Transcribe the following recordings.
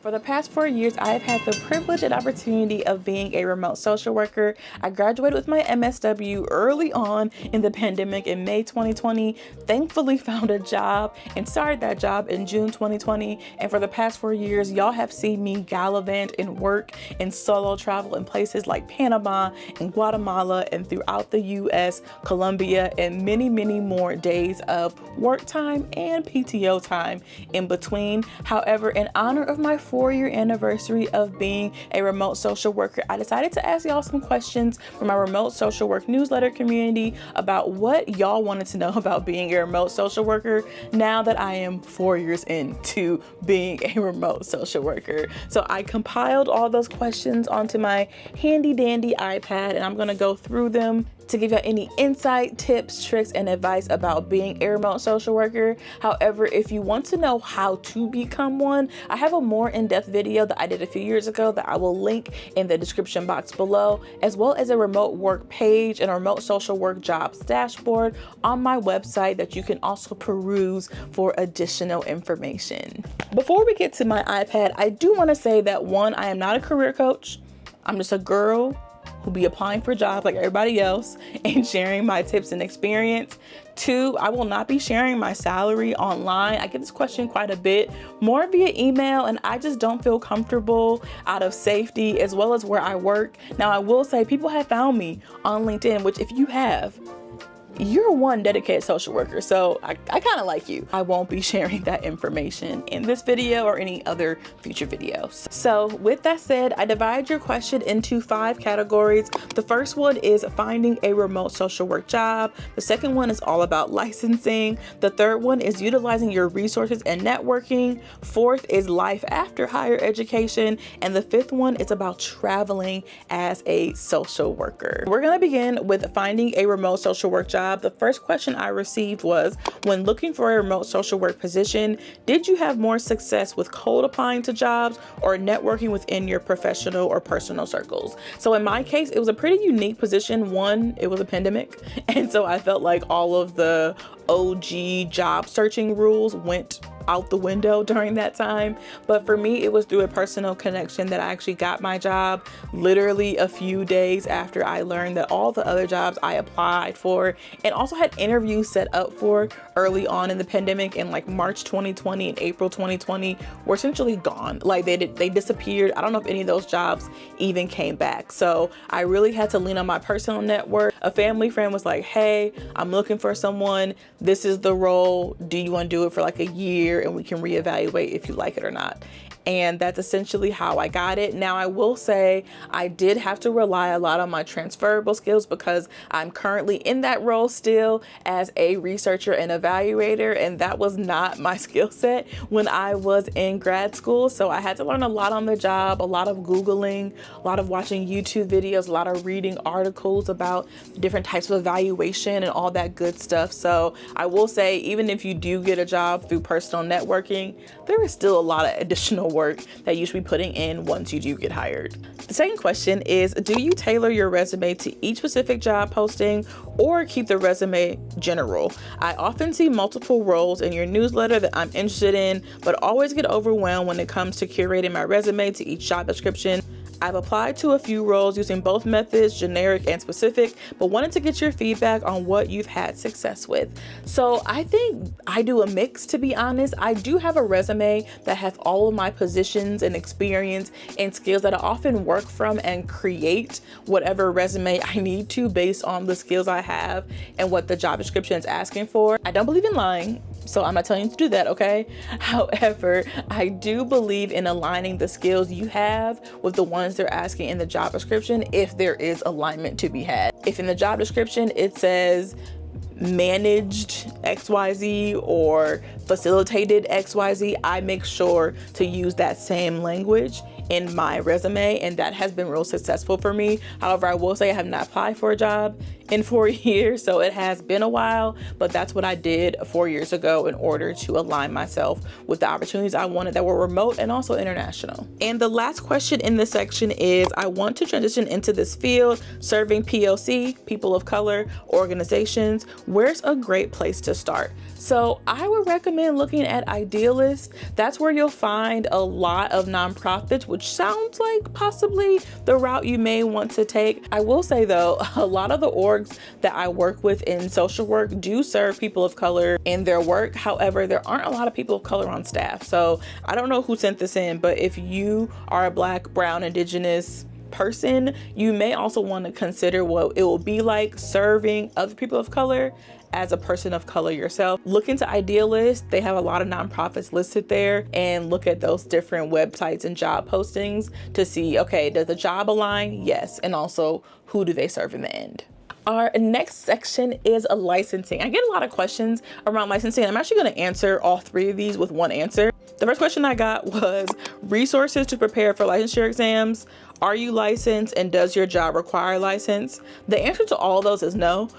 For the past 4 years, I have had the privilege and opportunity of being a remote social worker. I graduated with my MSW early on in the pandemic in May 2020, thankfully found a job and started that job in June 2020. And for the past 4 years, y'all have seen me gallivant and work and solo travel in places like Panama and Guatemala and throughout the US, Colombia, and many, many more days of work time and PTO time in between. However, in honor of my 4-year anniversary of being a remote social worker, I decided to ask y'all some questions from my remote social work newsletter community about what y'all wanted to know about being a remote social worker now that I am 4 years into being a remote social worker. So I compiled all those questions onto my handy dandy iPad, and I'm gonna go through them to give you any insight, tips, tricks, and advice about being a remote social worker. However, if you want to know how to become one, I have a more in-depth video that I did a few years ago that I will link in the description box below, as well as a remote work page and a remote social work jobs dashboard on my website that you can also peruse for additional information. Before we get to my iPad, I do want to say that 1, I am not a career coach. I'm just a girl who'll be applying for jobs like everybody else and sharing my tips and experience. 2, I will not be sharing my salary online. I get this question quite a bit, more via email, and I just don't feel comfortable out of safety as well as where I work. Now, I will say people have found me on LinkedIn, which if you have, you're one dedicated social worker, so I kind of like you. I won't be sharing that information in this video or any other future videos. So with that said, I divide your question into 5 categories. The first one is finding a remote social work job. The second one is all about licensing. The third one is utilizing your resources and networking. 4th is life after higher education. And the 5th one is about traveling as a social worker. We're gonna begin with finding a remote social work job. The first question I received was, when looking for a remote social work position, did you have more success with cold applying to jobs or networking within your professional or personal circles? So in my case, it was a pretty unique position. 1, it was a pandemic, and so I felt like all of the OG job searching rules went out the window during that time. But for me, it was through a personal connection that I actually got my job literally a few days after I learned that all the other jobs I applied for and also had interviews set up for early on in the pandemic in like March 2020 and April 2020 were essentially gone. Like they disappeared. I don't know if any of those jobs even came back. So I really had to lean on my personal network. A family friend was like, hey, I'm looking for someone. This is the role. Do you want to do it for like a year and we can reevaluate if you like it or not? And that's essentially how I got it. Now, I will say I did have to rely a lot on my transferable skills because I'm currently in that role still as a researcher and evaluator, and that was not my skill set when I was in grad school. So I had to learn a lot on the job, a lot of Googling, a lot of watching YouTube videos, a lot of reading articles about different types of evaluation and all that good stuff. So I will say, even if you do get a job through personal networking, there is still a lot of additional work that you should be putting in once you do get hired. The second question is, do you tailor your resume to each specific job posting or keep the resume general? I often see multiple roles in your newsletter that I'm interested in, but always get overwhelmed when it comes to curating my resume to each job description. I've applied to a few roles using both methods, generic and specific, but wanted to get your feedback on what you've had success with. So I think I do a mix, to be honest. I do have a resume that has all of my positions and experience and skills that I often work from and create whatever resume I need to based on the skills I have and what the job description is asking for. I don't believe in lying, so I'm not telling you to do that, okay? However, I do believe in aligning the skills you have with the ones they're asking in the job description if there is alignment to be had. If in the job description it says managed XYZ or facilitated XYZ, I make sure to use that same language in my resume, and that has been real successful for me. However, I will say I have not applied for a job in 4 years, so it has been a while, but that's what I did 4 years ago in order to align myself with the opportunities I wanted that were remote and also international. And the last question in this section is, I want to transition into this field, serving POC, people of color, organizations. Where's a great place to start? So I would recommend looking at Idealist. That's where you'll find a lot of nonprofits, which sounds like possibly the route you may want to take. I will say though, a lot of the orgs that I work with in social work do serve people of color in their work. However, there aren't a lot of people of color on staff. So I don't know who sent this in, but if you are a Black, Brown, Indigenous person, you may also want to consider what it will be like serving other people of color as a person of color yourself. Look into Idealist. They have a lot of nonprofits listed there, and look at those different websites and job postings to see, okay, does the job align? Yes. And also, who do they serve in the end? Our next section is a licensing. I get a lot of questions around licensing. I'm actually going to answer all 3 of these with one answer. The first question I got was resources to prepare for licensure exams. Are you licensed, and does your job require a license? The answer to all of those is no.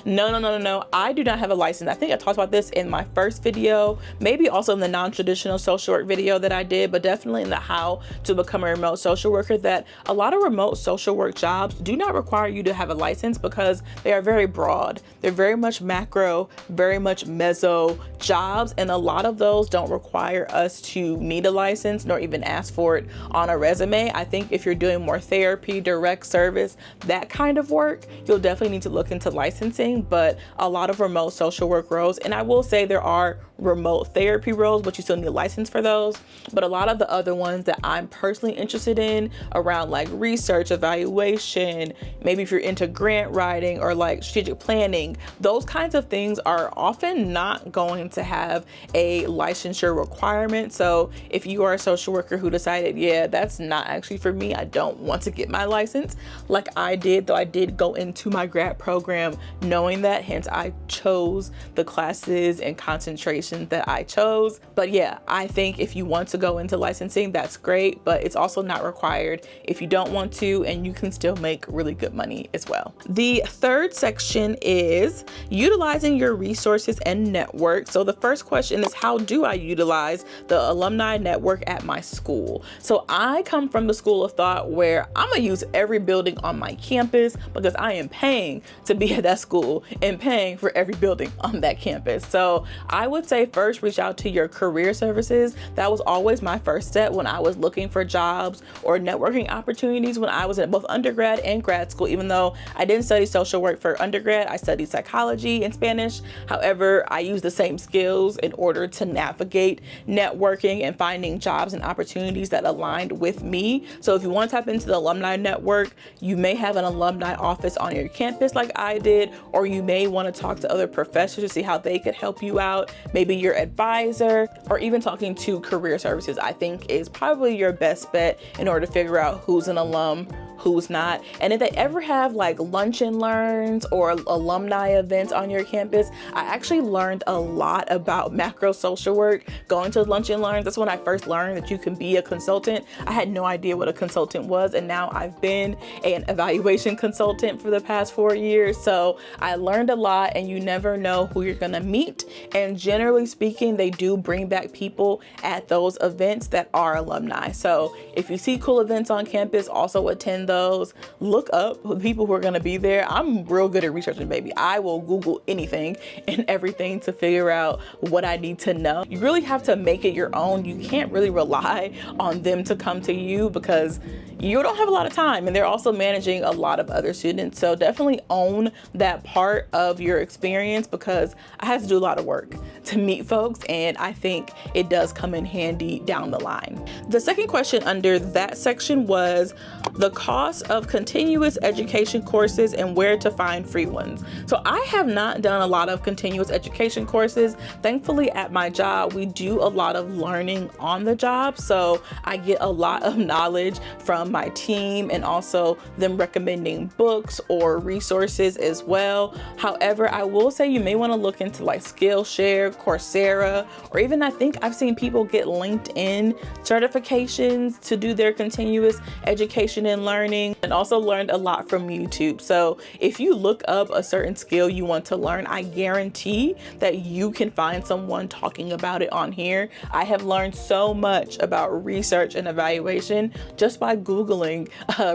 No. I do not have a license. I think I talked about this in my first video, maybe also in the non-traditional social work video that I did, but definitely in the how to become a remote social worker, that a lot of remote social work jobs do not require you to have a license because they are very broad. They're very much macro, very much meso jobs, and a lot of those don't require us to need a license nor even ask for it on a resume. I think if you're doing more therapy, direct service, that kind of work, you'll definitely need to look into licensing. But a lot of remote social work roles, and I will say there are remote therapy roles, but you still need a license for those. But a lot of the other ones that I'm personally interested in around like research, evaluation, maybe if you're into grant writing or like strategic planning, those kinds of things are often not going to have a licensure requirement. So if you are a social worker who decided, yeah, that's not actually for me, I don't want to get my license like I did, though I did go into my grad program knowing that, hence I chose the classes and concentration that I chose. But yeah, I think if you want to go into licensing, that's great, but it's also not required if you don't want to, and you can still make really good money as well. The third section is utilizing your resources and network. So the first question is, how do I utilize the alumni network at my school? So I come from the school of thought where I'm gonna use every building on my campus because I am paying to be at that school and paying for every building on that campus. So I would say first reach out to your career services. That was always my first step when I was looking for jobs or networking opportunities when I was in both undergrad and grad school. Even though I didn't study social work for undergrad, I studied psychology and Spanish. However, I used the same skills in order to navigate networking and finding jobs and opportunities that aligned with me. So if you want to tap into the alumni network, you may have an alumni office on your campus like I did, or you may want to talk to other professors to see how they could help you out. Maybe your advisor, or even talking to career services, I think is probably your best bet in order to figure out who's an alum, who's not. And if they ever have like lunch and learns or alumni events on your campus, I actually learned a lot about macro social work going to lunch and learns. That's when I first learned that you can be a consultant. I had no idea what a consultant was, and now I've been an evaluation consultant for the past 4 years. So I learned a lot, and you never know who you're gonna meet. And generally speaking, they do bring back people at those events that are alumni. So if you see cool events on campus, also attend those. Look up the people who are going to be there. I'm real good at researching, baby. I will Google anything and everything to figure out what I need to know. You really have to make it your own. You can't really rely on them to come to you because you don't have a lot of time, and they're also managing a lot of other students. So definitely own that part of your experience, because I had to do a lot of work to meet folks, and I think it does come in handy down the line. The second question under that section was the cost of continuous education courses and where to find free ones. So I have not done a lot of continuous education courses. Thankfully at my job, we do a lot of learning on the job. So I get a lot of knowledge from my team and also them recommending books or resources as well. However, I will say you may want to look into like Skillshare, Coursera, or even I think I've seen people get LinkedIn certifications to do their continuous education and learning, and also learned a lot from YouTube. So if you look up a certain skill you want to learn, I guarantee that you can find someone talking about it on here. I have learned so much about research and evaluation just by Googling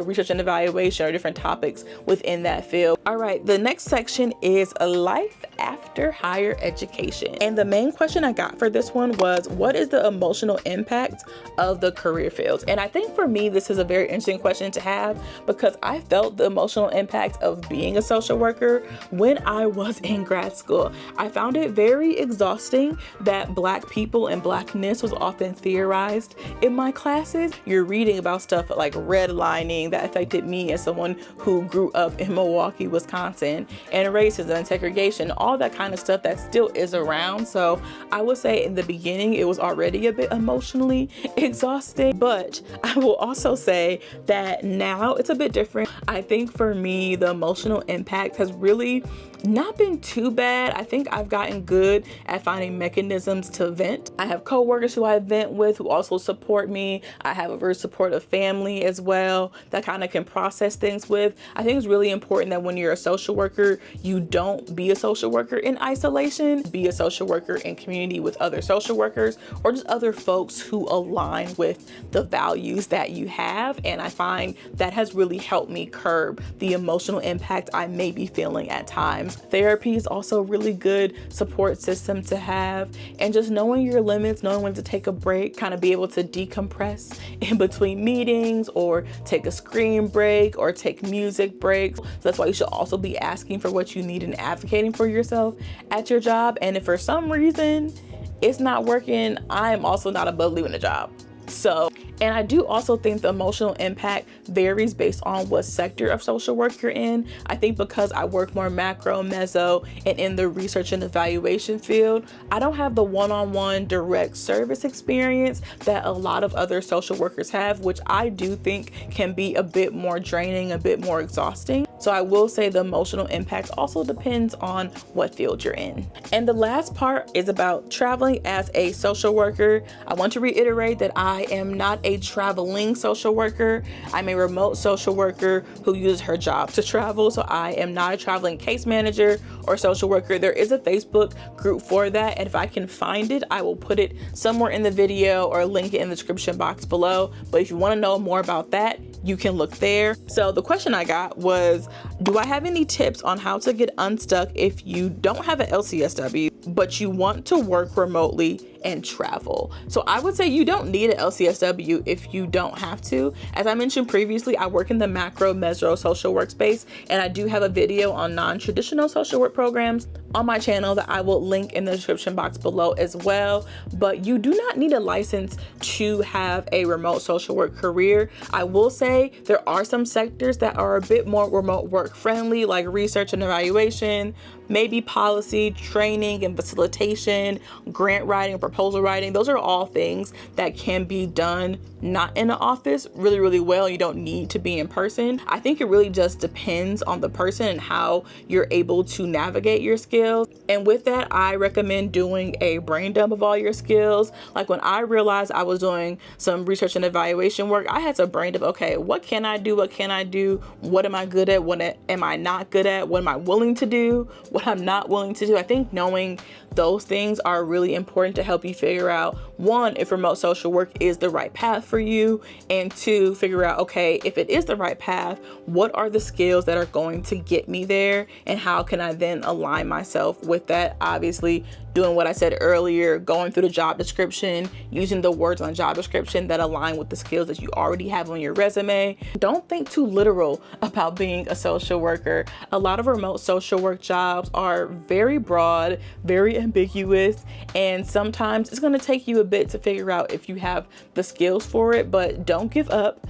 research and evaluation or different topics within that field. All right, the next section is life after higher education. And the main question I got for this one was, what is the emotional impact of the career fields? And I think for me, this is a very interesting question to have because I felt the emotional impact of being a social worker when I was in grad school. I found it very exhausting that Black people and Blackness was often theorized in my classes. You're reading about stuff like redlining that affected me as someone who grew up in Milwaukee, Wisconsin, and racism and segregation, all that kind of stuff that still is around. So I would say in the beginning, it was already a bit emotionally exhausting, but I will also say that now it's a bit different. I think for me, the emotional impact has really not been too bad. I think I've gotten good at finding mechanisms to vent. I have coworkers who I vent with who also support me. I have a very supportive family as well that kind of can process things with. I think it's really important that when you're a social worker, you don't be a social worker in isolation. Be a social worker in community with other social workers or just other folks who align with the values that you have. And I find that has really helped me curb the emotional impact I may be feeling at times. Therapy is also a really good support system to have, and just knowing your limits, knowing when to take a break, kind of be able to decompress in between meetings or take a screen break or take music breaks. So that's why you should also be asking for what you need and advocating for yourself at your job. And if for some reason it's not working, I'm also not above leaving a job. So, and I do also think the emotional impact varies based on what sector of social work you're in. I think because I work more macro, meso, and in the research and evaluation field, I don't have the one-on-one direct service experience that a lot of other social workers have, which I do think can be a bit more draining, a bit more exhausting. So I will say the emotional impact also depends on what field you're in. And the last part is about traveling as a social worker. I want to reiterate that I am not a traveling social worker. I'm a remote social worker who uses her job to travel. So I am not a traveling case manager or social worker. There is a Facebook group for that. And if I can find it, I will put it somewhere in the video or link it in the description box below. But if you want to know more about that, you can look there. So the question I got was, do I have any tips on how to get unstuck if you don't have an LCSW, but you want to work remotely and travel? So I would say you don't need an LCSW if you don't have to. As I mentioned previously, I work in the macro meso social work space, and I do have a video on non-traditional social work programs on my channel that I will link in the description box below as well. But you do not need a license to have a remote social work career. I will say there are some sectors that are a bit more remote work friendly, like research and evaluation, maybe policy, training and facilitation, grant writing, proposal writing. Those are all things that can be done not in an office really, really well. You don't need to be in person. I think it really just depends on the person and how you're able to navigate your skills. And with that, I recommend doing a brain dump of all your skills. Like when I realized I was doing some research and evaluation work, I had to brain dump, okay, what can I do? What can I do? What am I good at? What am I not good at? What am I willing to do? What I'm not willing to do? I think knowing those things are really important to help you figure out, one, if remote social work is the right path for you, and two, figure out, okay, if it is the right path, what are the skills that are going to get me there, and how can I then align myself with that? Obviously, doing what I said earlier, going through the job description, using the words on job description that align with the skills that you already have on your resume. Don't think too literal about being a social worker. A lot of remote social work jobs are very broad, very ambiguous, and sometimes it's going to take you a bit to figure out if you have the skills for it, but don't give up.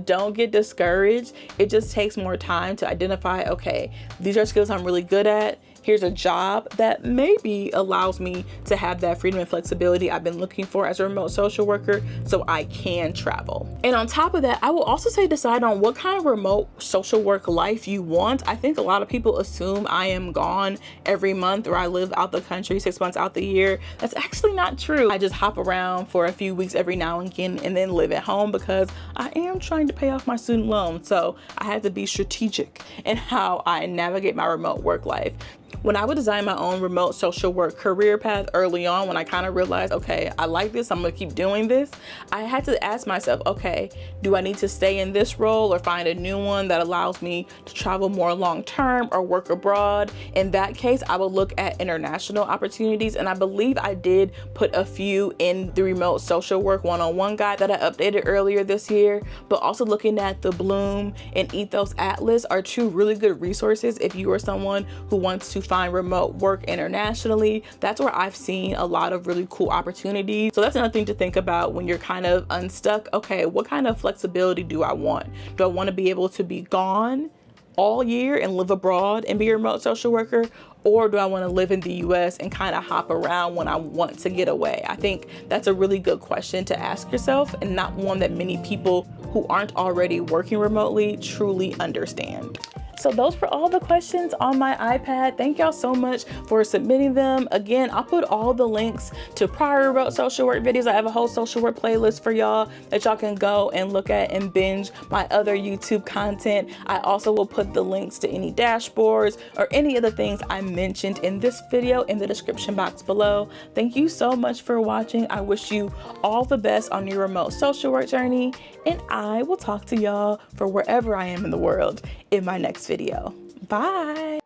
Don't get discouraged. It just takes more time to identify, okay, these are skills I'm really good at, here's a job that maybe allows me to have that freedom and flexibility I've been looking for as a remote social worker, so I can travel. And on top of that, I will also say decide on what kind of remote social work life you want. I think a lot of people assume I am gone every month or I live out the country 6 months out the year. That's actually not true. I just hop around for a few weeks every now and again and then live at home because I am trying to pay off my student loan. So I had to be strategic in how I navigate my remote work life. When I would design my own remote social work career path early on, when I kind of realized, okay, I like this, I'm gonna keep doing this, I had to ask myself, okay, do I need to stay in this role or find a new one that allows me to travel more long-term or work abroad? In that case, I would look at international opportunities, and I believe I did put a few in the remote social work one-on-one guide that I updated earlier this year, but also looking at the Bloom and Ethos Atlas are two really good resources if you are someone who wants to find remote work internationally. That's where I've seen a lot of really cool opportunities. So that's another thing to think about when you're kind of unstuck. Okay, what kind of flexibility do I want? Do I want to be able to be gone all year and live abroad and be a remote social worker? Or do I want to live in the US and kind of hop around when I want to get away? I think that's a really good question to ask yourself, and not one that many people who aren't already working remotely truly understand. So those were all the questions on my iPad. Thank y'all so much for submitting them. Again, I'll put all the links to prior remote social work videos. I have a whole social work playlist for y'all that y'all can go and look at and binge my other YouTube content. I also will put the links to any dashboards or any of the things I mentioned in this video in the description box below. Thank you so much for watching. I wish you all the best on your remote social work journey, and I will talk to y'all for wherever I am in the world in my next video. Bye.